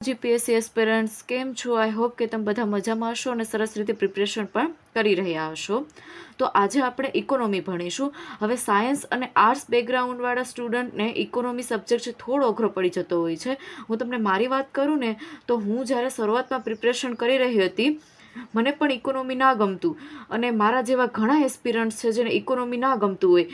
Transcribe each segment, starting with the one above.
GPSC aspirants કેમ છો? I hope કે તમે બધા મજામાં હશો અને સરસ રીતે પ્રિપરેશન પણ કરી રહ્યા હશો. તો આજે આપણે ઇકોનોમી ભણીશું. હવે સાયન્સ અને આર્ટ્સ બેકગ્રાઉન્ડવાળા સ્ટુડન્ટને ઇકોનોમી સબ્જેક્ટ થોડો અઘરો પડી જતો હોય છે. હું તમને મારી વાત કરું ને તો હું જ્યારે શરૂઆતમાં પ્રિપરેશન કરી રહી હતી મને પણ ઇકોનોમી ના ગમતું, અને મારા જેવા ઘણા એસ્પિરન્ટ્સ છે જેને ઇકોનોમી ના ગમતું હોય.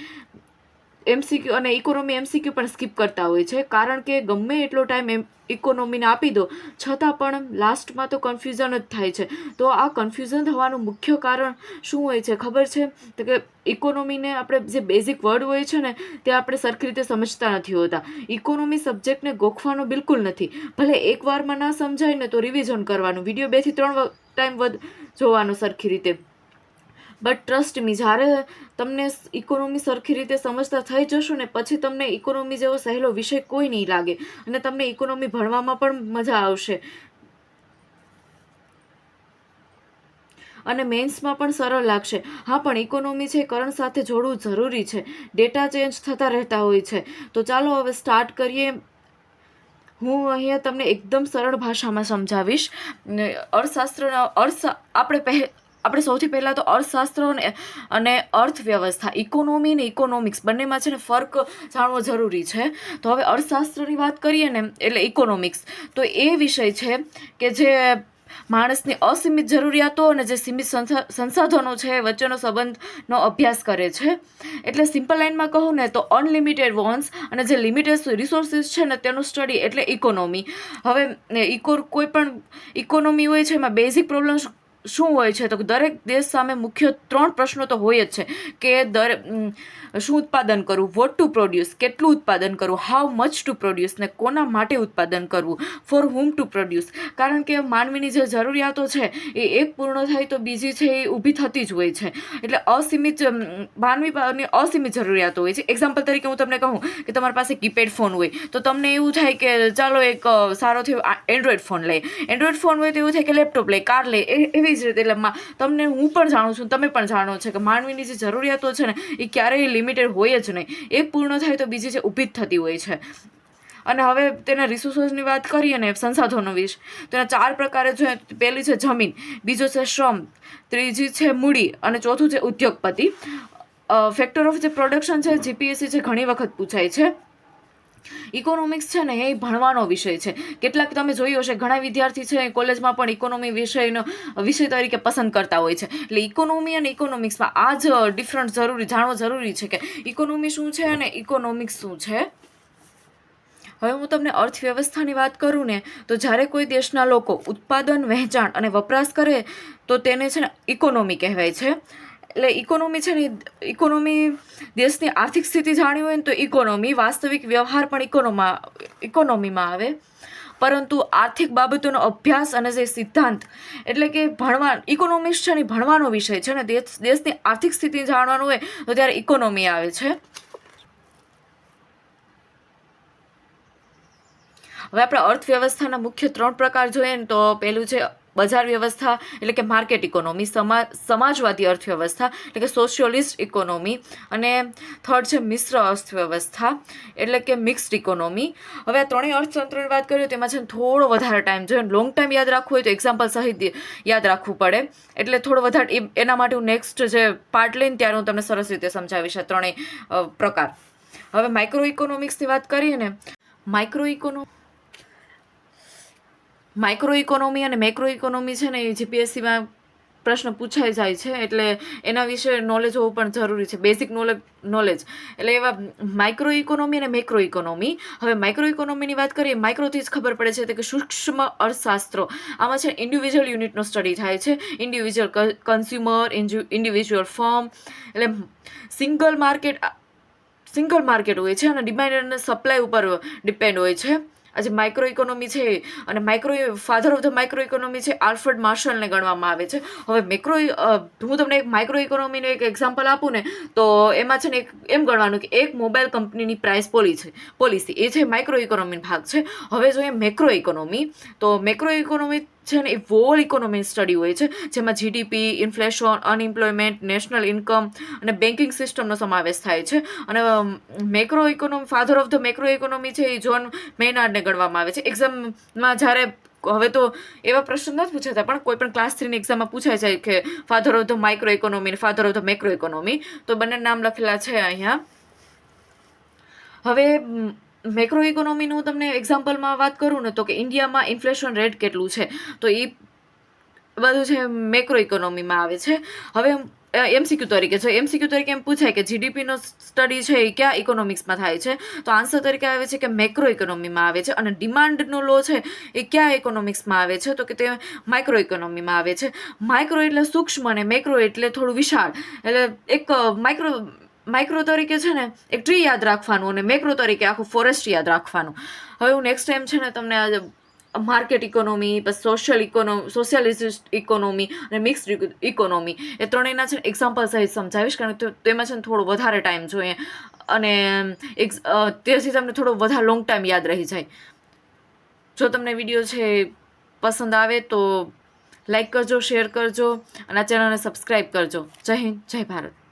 એમસીક્યુ અને ઇકોનોમી એમસીક્યુ પણ સ્કીપ કરતા હોય છે, કારણ કે ગમે એટલો ટાઈમ ઇકોનોમીને આપી દો છતાં પણ લાસ્ટમાં તો કન્ફ્યુઝન જ થાય છે. તો આ કન્ફ્યુઝન થવાનું મુખ્ય કારણ શું હોય છે ખબર છે? તો કે ઇકોનોમીને આપણે જે બેઝિક વર્ડ હોય છે ને તે આપણે સરખી રીતે સમજતા નથી હોતા. ઇકોનોમી સબ્જેક્ટને ગોખવાનો બિલકુલ નથી. ભલે એકવારમાં ના સમજાય ને તો રિવિઝન કરવાનું, વિડીયો 2 થી 3 ટાઈમ જોવાનું સરખી રીતે. બટ ટ્રસ્ટ મી, જ્યારે તમને ઇકોનોમી સરખી રીતે સમજતા થઈ જશો ને પછી તમને ઇકોનોમી જેવો સહેલો વિષય કોઈ નહીં લાગે અને તમને ઇકોનોમી ભણવામાં પણ મજા આવશે અને મેન્સમાં પણ સરળ લાગશે. હા, પણ ઇકોનોમી છે કરંટ સાથે જોડવું જરૂરી છે. ડેટા ચેન્જ થતા રહેતા હોય છે. તો ચાલો હવે સ્ટાર્ટ કરીએ. હું અહીંયા તમને એકદમ સરળ ભાષામાં સમજાવીશ. આપણે સૌથી પહેલાં તો અર્થશાસ્ત્ર અને અર્થવ્યવસ્થા, ઇકોનોમી અને ઇકોનોમિક્સ બંનેમાં છે ને ફર્ક જાણવો જરૂરી છે. તો હવે અર્થશાસ્ત્રની વાત કરીએ ને એટલે ઇકોનોમિક્સ, તો એ વિષય છે કે જે માણસની અસીમિત જરૂરિયાતો અને જે સીમિત સંસાધનો છે વચ્ચેનો સંબંધનો અભ્યાસ કરે છે. એટલે સિમ્પલ લાઇનમાં કહું ને તો અનલિમિટેડ વોન્ટ્સ અને જે લિમિટેડ રિસોર્સિસ છે ને તેનું સ્ટડી એટલે ઇકોનોમી. હવે કોઈ પણ ઇકોનોમી હોય છે એમાં બેઝિક પ્રોબ્લેમ શું હોય છે? તો દરેક દેશ સામે મુખ્ય 3 પ્રશ્નો તો હોય જ છે કે શું ઉત્પાદન કરવું, વોટ ટુ પ્રોડ્યુસ, કેટલું ઉત્પાદન કરવું, હાઉ મચ ટુ પ્રોડ્યુસ, ને કોના માટે ઉત્પાદન કરવું, ફોર હુમ ટુ પ્રોડ્યુસ. કારણ કે માનવીની જે જરૂરિયાતો છે એ એક પૂર્ણ થાય તો બીજી છે એ ઊભી થતી જ હોય છે. એટલે માનવીની અસીમિત જરૂરિયાતો હોય છે. એક્ઝામ્પલ તરીકે હું તમને કહું કે તમારી પાસે કીપેડ ફોન હોય તો તમને એવું થાય કે ચાલો એક સારો થયો એન્ડ્રોઈડ ફોન લઈએ. એન્ડ્રોઈડ ફોન હોય તો એવું થાય કે લેપટોપ લઈએ, કાર લઈએ, એવી જ રીતે. એટલે હું પણ જાણું છું, તમે પણ જાણો છો કે માનવીની જે જરૂરિયાતો છે ને એ ક્યારેય લિમિટેડ હોય જ નહીં. એક પૂર્ણ થાય તો બીજી જે ઊભી જ થતી હોય છે. અને હવે તેના રિસોર્સની વાત કરીએ ને સંસાધનો વિશે, તો એના 4 પ્રકારે છે. પહેલી છે જમીન, બીજો છે શ્રમ, ત્રીજી છે મૂડી અને ચોથું છે ઉદ્યોગપતિ. ફેક્ટર ઓફ જે પ્રોડક્શન છે જીપીએસસી છે ઘણી વખત પૂછાય છે. ઇકોનોમિક્સ છે ને એ ભણવાનો વિષય છે. કેટલાક તમે જોયું હશે ઘણા વિદ્યાર્થી છે કોલેજમાં પણ ઇકોનોમી વિષય તરીકે પસંદ કરતા હોય છે. એટલે ઇકોનોમી અને ઇકોનોમિક્સમાં આ જ ડિફરન્સ જાણવો જરૂરી છે કે ઇકોનોમી શું છે અને ઇકોનોમિક્સ શું છે. હવે હું તમને અર્થવ્યવસ્થાની વાત કરું ને તો જ્યારે કોઈ દેશના લોકો ઉત્પાદન, વહેંચાણ અને વપરાશ કરે તો તેને છે ને ઇકોનોમી કહેવાય છે. એટલે ઇકોનોમી છે ને ઇકોનોમી દેશની આર્થિક સ્થિતિ જાણવી હોય ને તો ઇકોનોમી, વાસ્તવિક વ્યવહાર પણ ઇકોનોમીમાં આવે. પરંતુ આર્થિક બાબતોનો અભ્યાસ અને જે સિદ્ધાંત એટલે કે ઇકોનોમિક્સ છે ને ભણવાનો વિષય છે ને દેશની આર્થિક સ્થિતિ જાણવાનું હોય તો ત્યારે ઇકોનોમી આવે છે. હવે આપણે અર્થવ્યવસ્થાના મુખ્ય 3 પ્રકાર જોઈએ ને તો પહેલું છે બજાર વ્યવસ્થા એટલે કે માર્કેટ ઇકોનોમી, સમાજવાદી અર્થવ્યવસ્થા એટલે કે સોશિયોલિસ્ટ ઇકોનોમી, અને થર્ડ છે મિશ્ર અર્થવ્યવસ્થા એટલે કે મિક્સ્ડ ઇકોનોમી. હવે આ ત્રણેય અર્થતંત્રની વાત કરીએ તેમાં છે થોડો વધારે ટાઈમ જોઈએ. લોંગ ટાઈમ યાદ રાખવું હોય તો એક્ઝામ્પલ સહિત યાદ રાખવું પડે. એટલે થોડો વધારે એના માટે હું નેક્સ્ટ જે પાર્ટ લઈને ત્યારે હું તમને સરસ રીતે સમજાવીશ આ ત્રણેય પ્રકાર. હવે માઇક્રો ઇકોનોમિક્સની વાત કરીએ ને, માઇક્રો ઇકોનોમી અને મેક્રો ઇકોનોમી છે ને એ જીપીએસસીમાં પ્રશ્ન પૂછાઈ જાય છે. એટલે એના વિશે નોલેજ હોવું પણ જરૂરી છે, બેઝિક નોલેજ. એટલે એવા માઇક્રો ઇકોનોમી અને મેક્રો ઇકોનોમી. હવે માઇક્રો ઇકોનોમીની વાત કરીએ, માઇક્રોથી જ ખબર પડે છે કે સૂક્ષ્મ અર્થશાસ્ત્રો. આમાં છે ઇન્ડિવિજ્યુઅલ યુનિટનો સ્ટડી થાય છે. Individual consumer, individual firm. એટલે સિંગલ માર્કેટ હોય છે અને ડિમાન્ડ અને સપ્લાય ઉપર ડિપેન્ડ હોય છે. આજે માઇક્રો ઇકોનોમી છે અને father of the micro economy છે આલ્ફ્રેડ માર્શલને ગણવામાં આવે છે. હવે હું તમને એક માઇક્રો ઇકોનોમીનું એક એક્ઝામ્પલ આપું ને તો એમાં છે ને એમ ગણવાનું કે એક મોબાઈલ કંપનીની પ્રાઇસ પોલિસી એ છે માઇક્રો ઇકોનોમી ભાગ છે. હવે જોઈએ મેક્રો ઇકોનોમી, તો મેક્રો ઇકોનોમી છે ને એ વોલ ઇકોનોમી સ્ટડી હોય છે, જેમાં GDP, inflation, unemployment, national income અને બેન્કિંગ સિસ્ટમનો સમાવેશ થાય છે. અને macro economy, father of the macro economy છે એ જોન મેયનાર્ડને ગણવામાં આવે છે. એક્ઝામમાં જ્યારે હવે તો એવા પ્રશ્ન નથી પૂછાતા, પણ કોઈ પણ ક્લાસ 3ની એક્ઝામમાં પૂછાય છે કે father of the micro economy અને father of the macro economy, તો બંને નામ લખેલા છે અહીંયા. હવે મેક્રો ઇકોનોમીનું તમને એક્ઝામ્પલમાં વાત કરું ને, તો કે ઇન્ડિયામાં ઇન્ફ્લેશન રેટ કેટલું છે, તો એ બધું છે મેક્રો ઇકોનોમીમાં આવે છે. હવે એમસીક્યુ તરીકે છે, એમસીક્યુ તરીકે એમ પૂછાય કે જીડીપીનો સ્ટડી છે એ કયા ઇકોનોમિક્સમાં થાય છે, તો આન્સર તરીકે આવે છે કે મેક્રો ઇકોનોમીમાં આવે છે. અને ડિમાન્ડનો લો છે એ કયા ઇકોનોમિક્સમાં આવે છે, તો કે તે માઇક્રો ઇકોનોમીમાં આવે છે. માઇક્રો એટલે સૂક્ષ્મ અને મેક્રો એટલે થોડું વિશાળ. એટલે એક માઇક્રો તરીકે છે ને એક ટ્રી યાદ રાખવાનું, અને મેક્રો તરીકે આખું ફોરેસ્ટ યાદ રાખવાનું. હવે હું નેક્સ્ટ ટાઈમ છે ને તમને આજે માર્કેટ ઇકોનોમી, પછી સોશિયલિસ્ટ ઇકોનોમી અને મિક્સ્ડ ઇકોનોમી એ ત્રણેયના છે ને એક્ઝામ્પલ સહિત સમજાવીશ, કારણ કે તેમાં છે ને થોડો વધારે ટાઈમ જોઈએ, અને તેથી તમને થોડો વધારે લોંગ ટાઈમ યાદ રહી જાય. જો તમને વિડીયો છે પસંદ આવે તો લાઈક કરજો, શેર કરજો અને આ ચેનલને સબસ્ક્રાઈબ કરજો. જય હિન્દ, જય ભારત.